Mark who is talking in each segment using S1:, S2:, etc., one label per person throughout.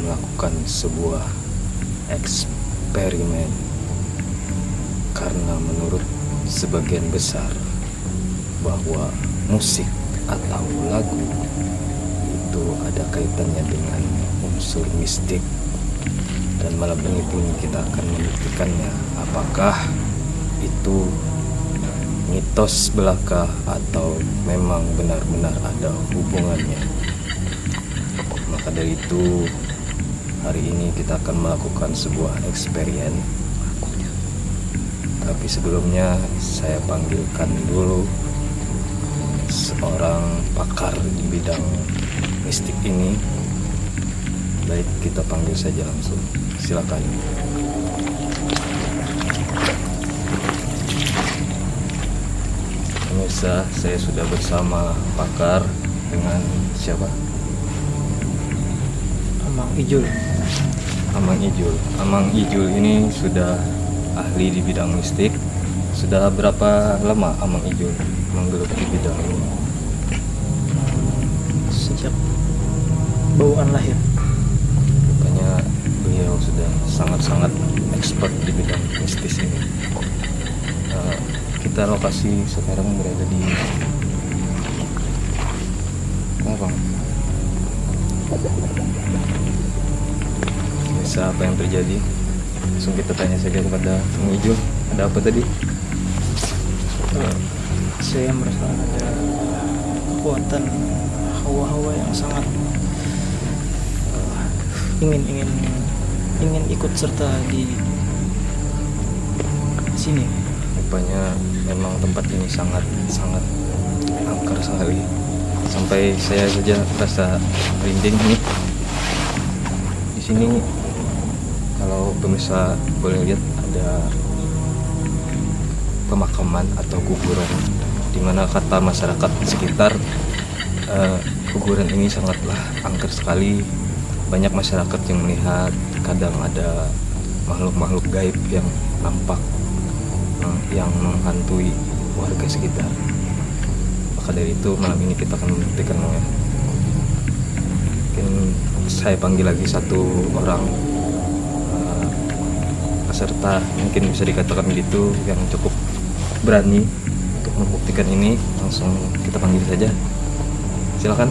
S1: melakukan sebuah eksperimen karena menurut sebagian besar bahwa musik atau lagu itu ada kaitannya dengan unsur mistik, dan malam ini pun kita akan membuktikannya apakah itu mitos belaka atau memang benar-benar ada hubungannya. Maka dari itu hari ini kita akan melakukan sebuah eksperimen. Tapi sebelumnya saya panggilkan dulu seorang pakar di bidang mistik ini. Baik, kita panggil saja langsung. Silakan. Pemirsa, saya sudah bersama pakar dengan siapa?
S2: Amang Ijul.
S1: Amang Ijul ini sudah ahli di bidang mistik. Sudah berapa lama Amang Ijul menggeluti bidang ini?
S2: Sejak bawaan lahir.
S1: Rupanya beliau sudah sangat-sangat expert di bidang mistis ini. Kita lokasi sekarang berada di apa? Bisa apa yang terjadi? Langsung kita tanya saja kepada Amang Ijul. Ada apa tadi?
S2: Saya merasa ada kekuatan hawa-hawa yang sangat ingin ikut serta di sini.
S1: Rupanya memang tempat ini sangat angker sekali. Sampai saya saja rasa merinding nih. Di sini kalau pemirsa boleh lihat ada pemakaman atau kuburan, di mana kata masyarakat sekitar kuburan ini sangatlah angker sekali. Banyak masyarakat yang melihat kadang ada makhluk-makhluk gaib yang nampak yang menghantui warga sekitar. Maka dari itu malam ini kita akan membuktikannya. Mungkin saya panggil lagi satu orang peserta, mungkin bisa dikatakan begitu, yang cukup berani untuk membuktikan ini. Langsung kita panggil saja. Silakan.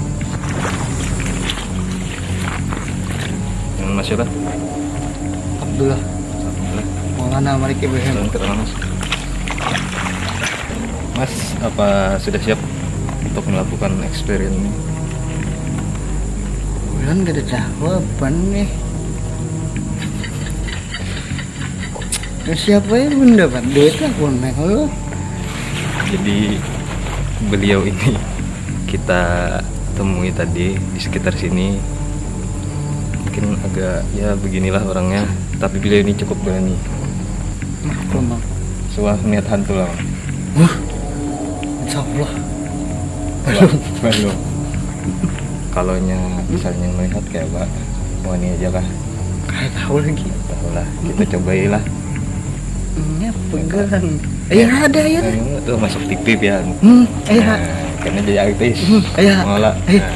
S1: Mas siapa?
S2: Abdullah. Maulana Malik Ibrahim.
S1: Mas, apa sudah siap untuk melakukan eksperimen ini?
S2: Bulan gak ada jawaban nih. Siapa yang mendapat duit aku nih?
S1: Jadi beliau ini kita temui tadi di sekitar sini. Mungkin agak ya beginilah orangnya, tapi beliau ini cukup berani.
S2: Bang.
S1: Soal niat hantu lah.
S2: Insya Allah.
S1: Belum. Kalonya misalnya melihat kayak Pak, wah ini aja lah.
S2: Kayak tahu lagi.
S1: Tahu lah, kita cobailah.
S2: Ini pegang. Ayo ada ya.
S1: Tuh masuk TV ya.
S2: Ayo.
S1: Karena jadi artis.
S2: Ayo.
S1: Malah.
S2: Ayo.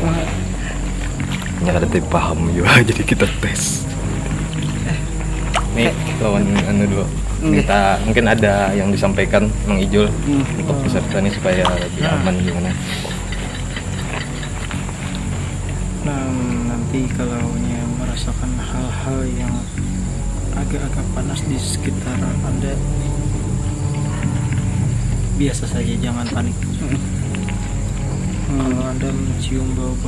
S1: Yang ada tapi paham juga, jadi kita tes. Nih, lawan anu dulu. Minta mungkin ada yang disampaikan Mang Ijul untuk peserta ini supaya lebih aman gimana?
S2: Nah, nanti kalau merasakan hal-hal yang agak-agak panas di sekitar Anda, biasa saja, jangan panik. Kalau Anda mencium bau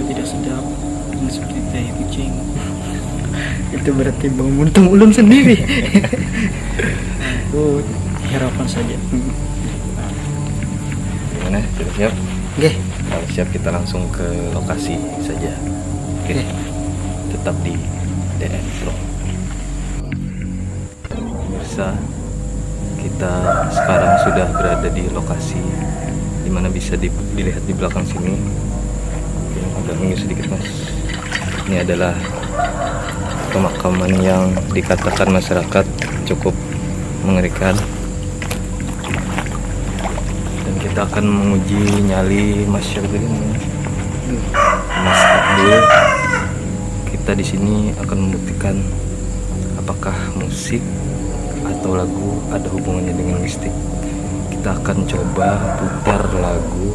S2: tidak sedap, seperti tai kucing, itu berarti bau muntung ulun sendiri. Itu harapan saja.
S1: Gimana? Sudah siap?
S2: Oke.
S1: Kalau siap kita langsung ke lokasi saja. Oke. Tetap di DN Pro. Pemirsa, kita sekarang sudah berada di lokasi dimana bisa dilihat di belakang sini. Mungkin agak minggir sedikit mas. Ini adalah pemakaman yang dikatakan masyarakat cukup mengerikan, dan kita akan menguji nyali masyarakat ini. Mas Abdul, kita di sini akan membuktikan apakah musik atau lagu ada hubungannya dengan mistik. Kita akan coba putar lagu.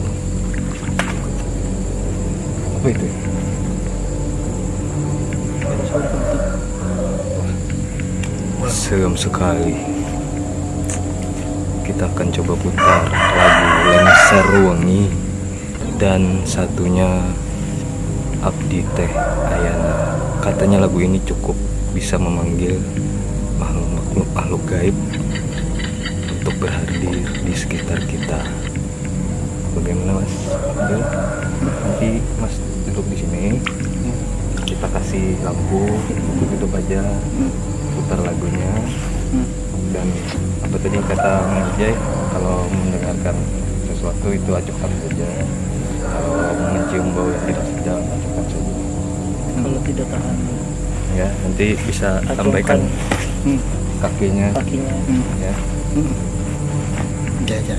S1: Apa itu? Seram sekali. Kita akan coba putar lagu Lengser Wengi dan satunya Abdi Teh Ayana. Katanya lagu ini cukup bisa memanggil makhluk gaib untuk berhadir di sekitar kita. Bagaimana Mas Abdul? Nanti Mas duduk di sini. Kita kasih lampu, tutup aja, putar lagunya. Dan apa tadi kata Mang Jai, kalau mendengarkan sesuatu itu acuhkan saja. Kalau mencium bau yang tidak sedap, acuhkan saja.
S2: Kalau tidak tahan
S1: Ya, nanti bisa
S2: Acuhkan.
S1: sampaikan kakinya.
S2: kakinya.
S1: Ya,
S2: Ya.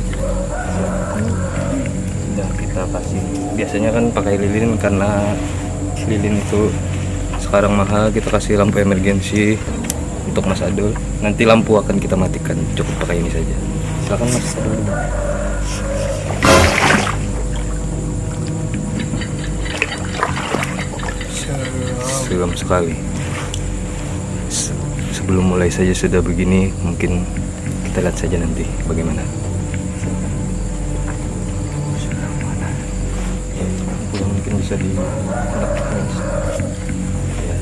S1: sudah kita kasih. Biasanya kan pakai lilin karena lilin itu sekarang mahal. Kita kasih lampu emergensi untuk Mas Adul. Nanti lampu akan kita matikan. Cukup pakai ini saja. Silakan Mas Adul. Seram sekali. Sebelum mulai saja sudah begini, mungkin kita lihat saja nanti bagaimana. Yang mungkin bisa di ya,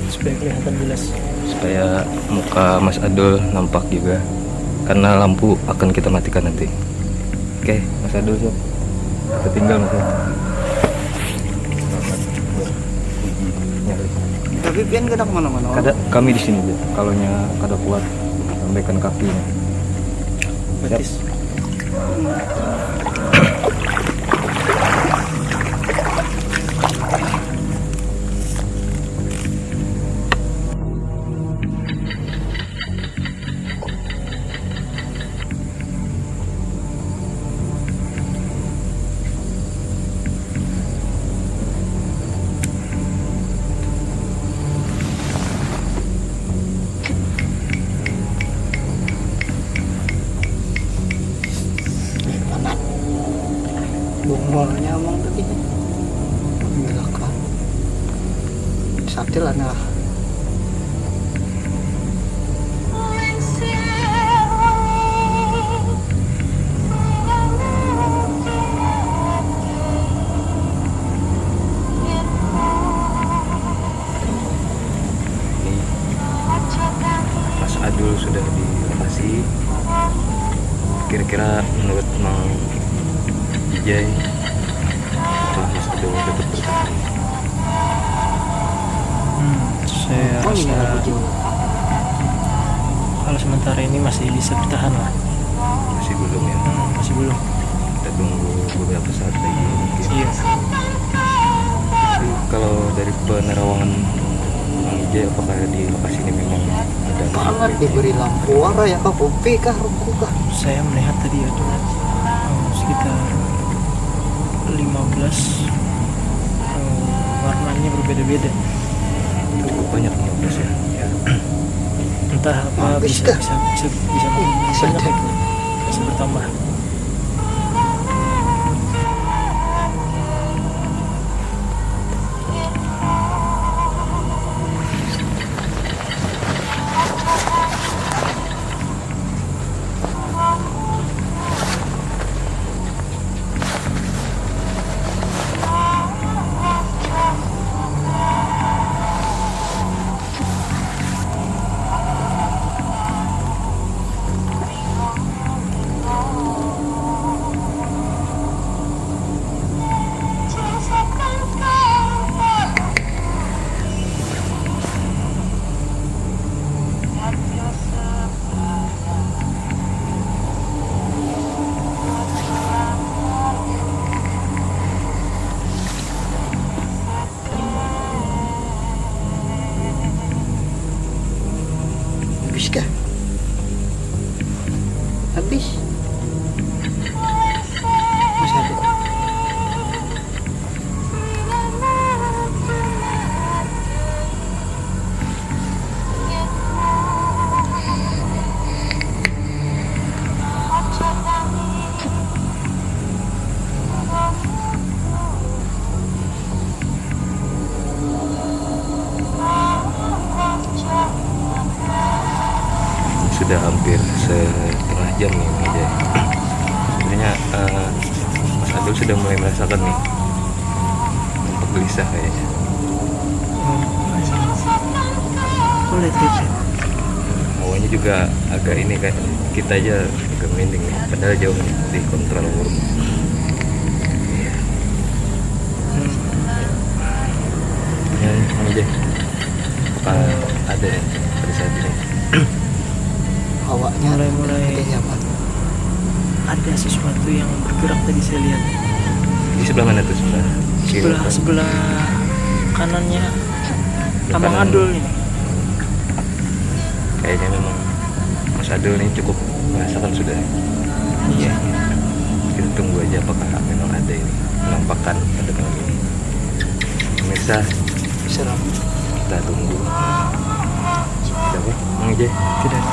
S2: Supaya kelihatan jelas.
S1: supaya muka Mas Adul nampak juga, karena lampu akan kita matikan nanti. Oke, Mas Adul siap. Kita tinggal Mas Adul. Nyari.
S2: Tapi pian kada kemana-mana.
S1: Kami di sini aja. Kalaunya kada kuat, sampaikan kakinya.
S2: Betis. Bungolnya emang tadi belakang satil nah
S1: Ini Mas Adul sudah di lokasi. Kira-kira menurut Mang Jai, apakah Mas Adul dapat bertahan?
S2: saya rasa kalau sementara ini masih bisa bertahan lah.
S1: Masih belum ya.
S2: Masih belum.
S1: Kita tunggu beberapa saat lagi mungkin.
S2: Iya.
S1: Tapi kalau dari penerawangan Mang Jai, apakah di lokasi ini memang ada
S3: Sangat diberi lampu warna ya kak, kopi kah, rokok kah?
S2: Saya melihat tadi ada sekitar 15 warnanya berbeda-beda.
S1: cukup banyak 15 ya.
S2: Entah apa
S3: Bagus
S2: bisa
S3: kah?
S2: bisa banyak
S3: sedap.
S2: itu. Bisa bertambah.
S3: Habis kah? Habis? Masih ada.
S1: sudah hampir setengah jam nih Bang Ijay. Sebenarnya Mas Adul sudah mulai merasakan nih, nampak gelisah kayaknya.
S2: Boleh lihat.
S1: Hawanya juga agak ini kan, kita aja agak merinding nih, padahal jauh nih di kontrol warung. Ya, Bang Ijay, apa ada ya pada saat ini?
S3: Hawanya
S2: Mulai
S3: tidak nyaman.
S2: ada sesuatu yang bergerak tadi saya lihat.
S1: Di sebelah mana tuh?
S2: Sebelah kanannya Amang
S1: kanan.
S2: Adul ini.
S1: Kayaknya memang Mas Adul ini cukup merasakan sudah.
S2: Iya.
S1: Kita tunggu aja apakah memang ada ini menampakkan pada malam ini. Pemirsa,
S3: Seram.
S1: kita tunggu. Ada apa? Bang Ijay?
S2: Tidak.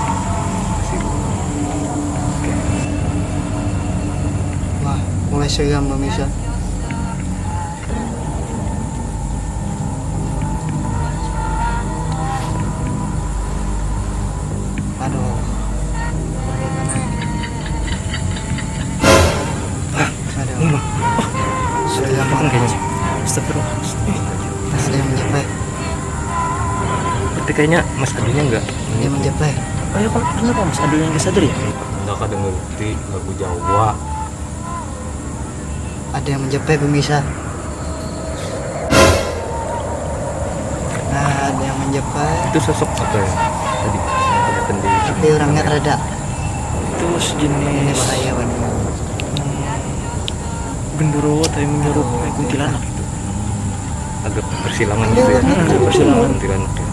S1: Masih. Oke.
S3: Wah, mulai seram pemirsa. Aduh. Bagaimana ini? Aduh. Seram
S1: Kan kayaknya.
S2: Astagfirullah.
S3: Ada yang menjepit.
S1: Tapi kayaknya Mas Adulnya enggak.
S3: Dia menjepit.
S2: Oh ya, kenapa Mas Adul yang nggak sadar ya?
S1: Enggak kadang ngerti lagu Jawa.
S3: Ada yang menjepit pemirsa. Nah, ada yang menjepit.
S1: Itu sosok apa ya? Tadi kelihatan di
S3: Tapi orangnya rada.
S2: Itu
S3: Ini
S2: sejenis
S3: bahaya banget.
S2: genderuwo tapi menyerup kayak kuntilanak itu.
S1: agak persilangan gitu ya.
S2: Persilangan.
S1: Kuntilanak ya.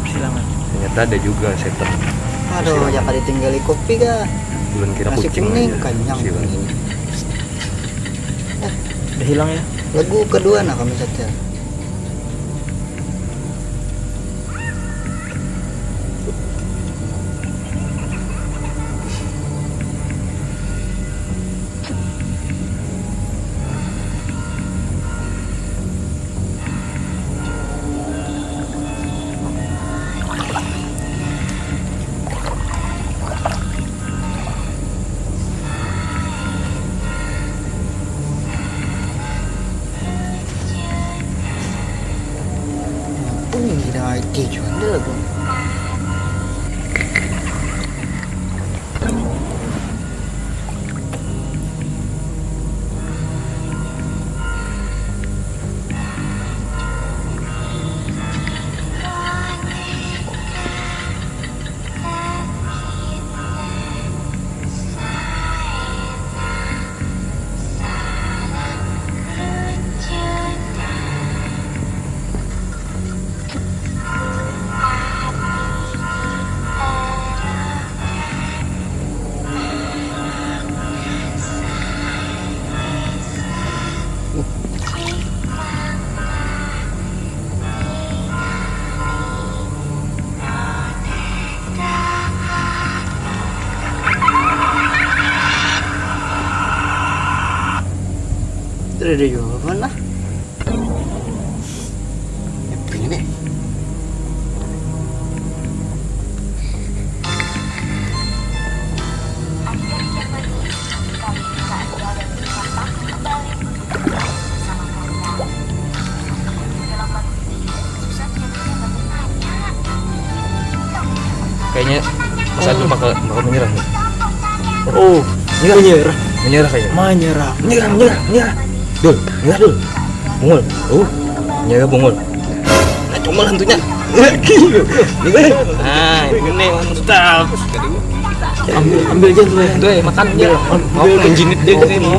S2: Persilangan.
S1: Ternyata ada juga setan.
S3: Aduh, jangan ditinggali kopi kah?
S1: Bulan kira
S3: Nasi
S1: kucing
S3: kuning
S1: aja.
S3: kenyang.
S1: Persilangan.
S2: Udah hilang ya?
S3: Lagu kedua nah kami saja. Ini dah IT juga ada lagu. Ada jawaban lah. Ini.
S1: Kayaknya Mas Adul bakal menyerah nih.
S2: Oh, menyerah.
S1: Menyerah kayaknya.
S2: Menyerah.
S1: Menyerah. Dul, menyerah Dul. Bungul. Menyerah bungul. Nah, cuma hantunya. Nah, ini mantap.
S2: Ambil aja tuh ya.
S1: Tuh, makan dia. Mau menjinit dia gitu mau.